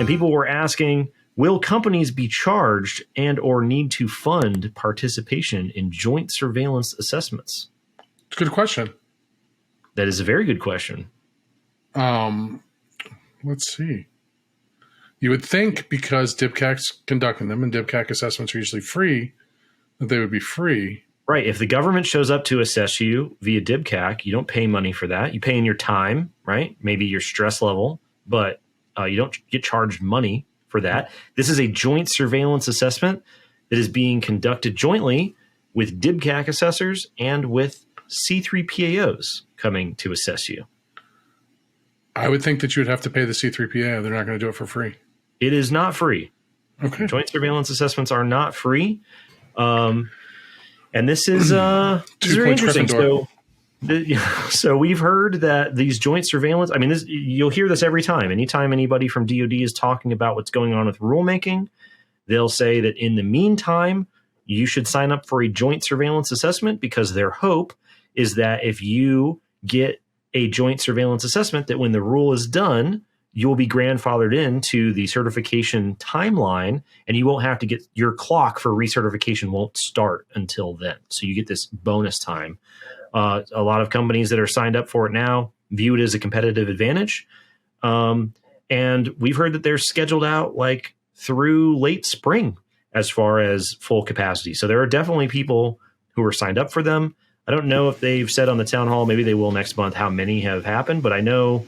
And people were asking, will companies be charged and or need to fund participation in joint surveillance assessments? It's a good question. That is a very good question. Let's see. You would think because DIBCAC's conducting them and DIBCAC assessments are usually free, that they would be free. Right. If the government shows up to assess you via DIBCAC, you don't pay money for that. You pay in your time, right? Maybe your stress level, but you don't get charged money for that. This is a joint surveillance assessment that is being conducted jointly with DIBCAC assessors and with C3PAOs coming to assess you. I would think that you would have to pay the C3PAO. They're not going to do it for free. It is not free. Okay. Joint surveillance assessments are not free. And this is very interesting. So we've heard that these joint surveillance, I mean, you'll hear this every time. Anytime anybody from DoD is talking about what's going on with rulemaking, they'll say that in the meantime, you should sign up for a joint surveillance assessment, because their hope is that if you get a joint surveillance assessment, that when the rule is done, you will be grandfathered into the certification timeline, and you won't have to get your clock for recertification won't start until then. So you get this bonus time. A lot of companies that are signed up for it now view it as a competitive advantage. And we've heard that they're scheduled out like through late spring as far as full capacity. So there are definitely people who are signed up for them. I don't know if they've said on the town hall, maybe they will next month, how many have happened, but I know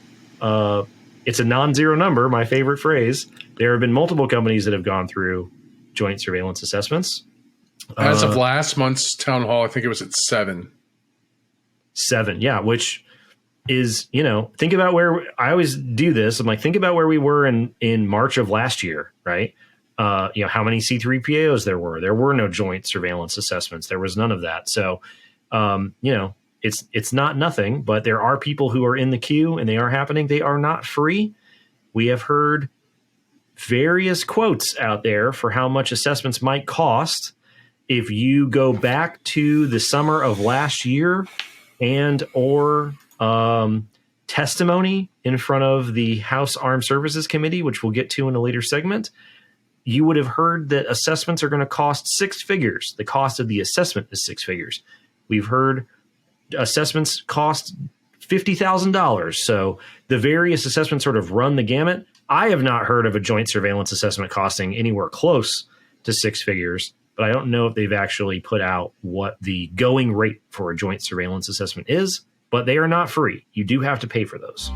it's a non-zero number, my favorite phrase. There have been multiple companies that have gone through joint surveillance assessments. As of last month's town hall, I think it was at 7. 7, yeah, which is, think about where I always do this. I'm like, think about where we were in March of last year, right? How many C3PAOs there were. There were no joint surveillance assessments. There was none of that. So, it's not nothing, but there are people who are in the queue and they are happening. They are not free. We have heard various quotes out there for how much assessments might cost. If you go back to the summer of last year and or testimony in front of the House Armed Services Committee, which we'll get to in a later segment, you would have heard that assessments are going to cost 6 figures. The cost of the assessment is 6 figures. We've heard assessments cost $50,000. So the various assessments sort of run the gamut. I have not heard of a joint surveillance assessment costing anywhere close to 6 figures, but I don't know if they've actually put out what the going rate for a joint surveillance assessment is, but they are not free. You do have to pay for those.